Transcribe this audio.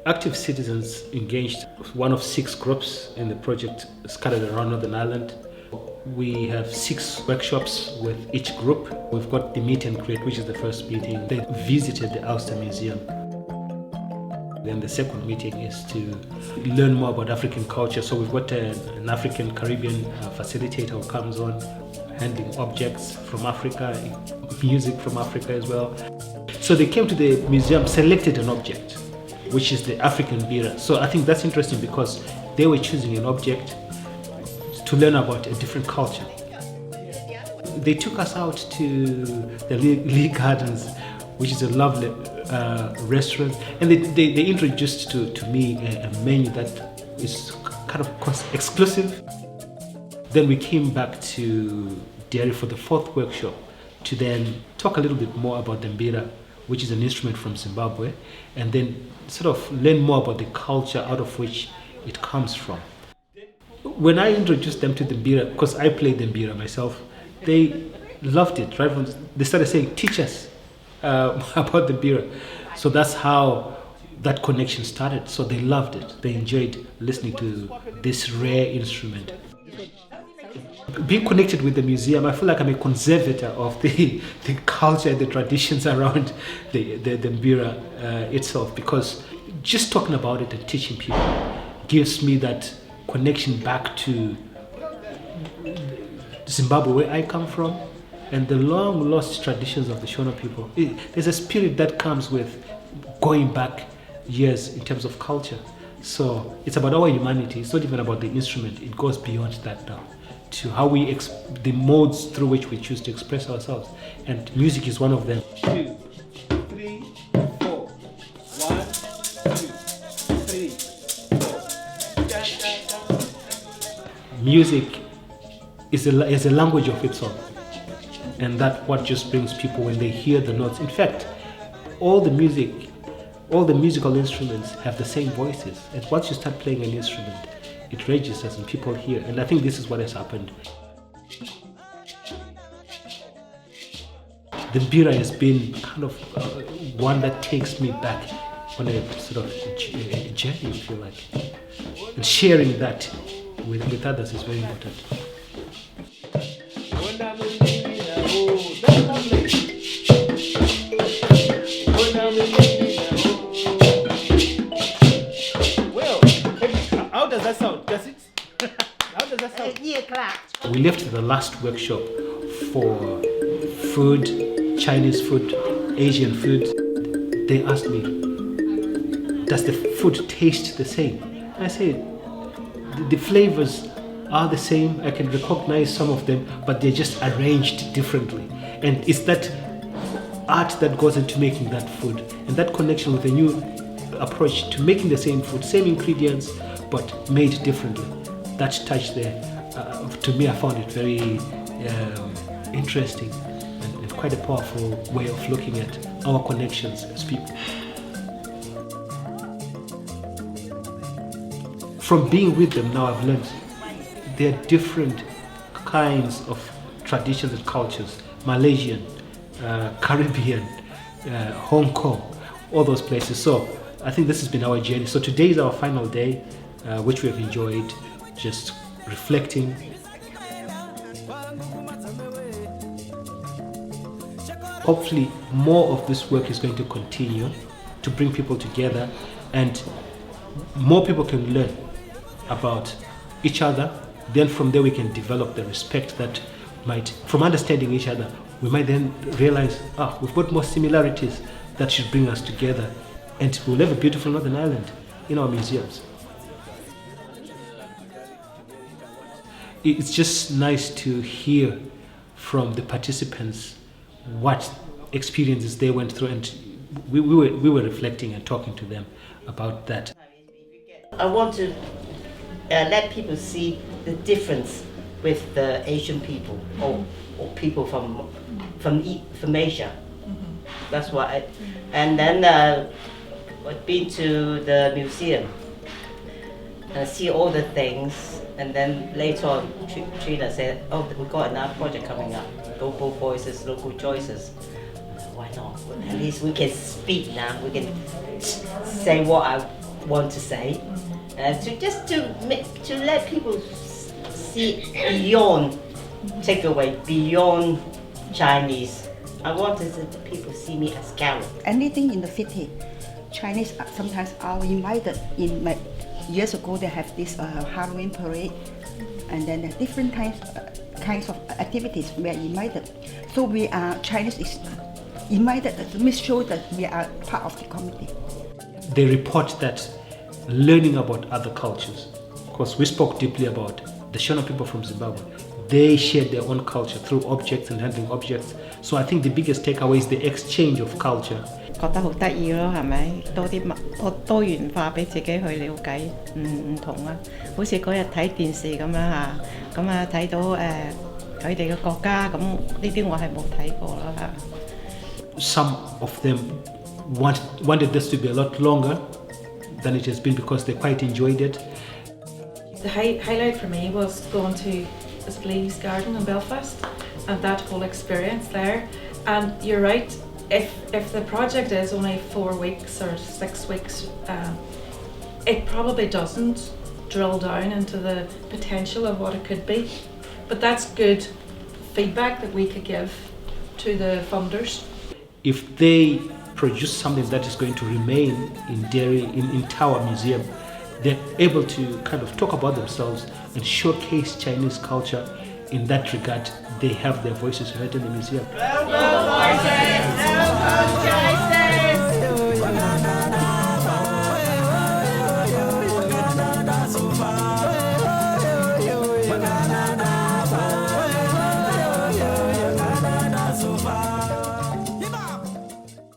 Active citizens engaged one of 6 groups in the project scattered around Northern Ireland. We have 6 workshops with each group. We've got the meet and greet, which is the first meeting. They visited the Ulster Museum. Then the second meeting is to learn more about African culture. So we've got an African Caribbean facilitator who comes on, handling objects from Africa, music from Africa as well. So they came to the museum, selected an object, which is the African mbira. So I think that's interesting because they were choosing an object to learn about a different culture. They took us out to the Lee Gardens, which is a lovely restaurant, and they introduced to me a menu that is kind of exclusive. Then we came back to Derry for the 4th workshop to then talk a little bit more about the mbira, which is an instrument from Zimbabwe, and then sort of learn more about the culture out of which it comes from. When I introduced them to the mbira, because I played the mbira myself, they loved it. Right from they started saying, "Teach us about the mbira." So that's how that connection started. So they loved it. They enjoyed listening to this rare instrument. Being connected with the museum, I feel like I'm a conservator of the culture and the traditions around the mbira itself, because just talking about it and teaching people gives me that connection back to Zimbabwe, where I come from, and the long lost traditions of the Shona people. There's a spirit that comes with going back years in terms of culture. So it's about our humanity. It's not even about the instrument. It goes beyond that now, to how we the modes through which we choose to express ourselves, and music is one of them. 2, 3, 4. 1, 2, 3, 4. Music is a language of its own, and that's what just brings people when they hear the notes. In fact, all the musical instruments have the same voices, and once you start playing an instrument, it registers and people hear. And I think this is what has happened. The mbira has been kind of one that takes me back on a sort of a journey, if you like. And sharing that with others is very important. How does that sound? Does it? How does that sound? We left the last workshop for food, Chinese food, Asian food. They asked me, does the food taste the same? I said, the flavors are the same. I can recognize some of them, but they're just arranged differently. And it's that art that goes into making that food, and that connection with a new approach to making the same food, same ingredients, but made differently. That touch there, to me, I found it very interesting and quite a powerful way of looking at our connections as people. From being with them now, I've learned there are different kinds of traditions and cultures: Malaysian, Caribbean, Hong Kong, all those places. So I think this has been our journey. So today is our final day, which we have enjoyed, just reflecting. Hopefully more of this work is going to continue to bring people together, and more people can learn about each other. Then from there we can develop the respect that might, from understanding each other, we might then realize, we've got more similarities that should bring us together, and we'll have a beautiful Northern Ireland in our museums. It's just nice to hear from the participants what experiences they went through, and we were reflecting and talking to them about that. I want to let people see the difference with the Asian people or people from Asia. That's why. And then I've been to the museum and see all the things. And then later on, Trina said, we got another project coming up, Local Voices, Local Choices. Why not? At least we can speak now. We can say what want to say, to let people see beyond takeaway, beyond Chinese. I wanted people see me as Carol. Anything in the city, Chinese sometimes are invited. Years ago, they have this Halloween parade, and then different kinds of activities we are invited. So we are Chinese is invited to show that we are part of the community. They report that learning about other cultures, because we spoke deeply about the Shona people from Zimbabwe, they shared their own culture through objects and handling objects. So I think the biggest takeaway is the exchange of culture. 覺得好得意咯，係咪？多元化俾自己去了解唔同啊，好似嗰日睇電視咁樣嚇，咁啊睇到佢哋嘅國家，咁呢啲我係冇睇過啦嚇。Some of them wanted this to be a lot longer than it has been because they quite enjoyed it. The highlight for me was going to Lee's Garden in Belfast and that whole experience there. And you're right, if the project is only 4 weeks or 6 weeks, it probably doesn't drill down into the potential of what it could be. But that's good feedback that we could give to the funders. If they produce something that is going to remain in Derry, in Tower Museum, they're able to kind of talk about themselves and showcase Chinese culture. In that regard, they have their voices heard in the museum.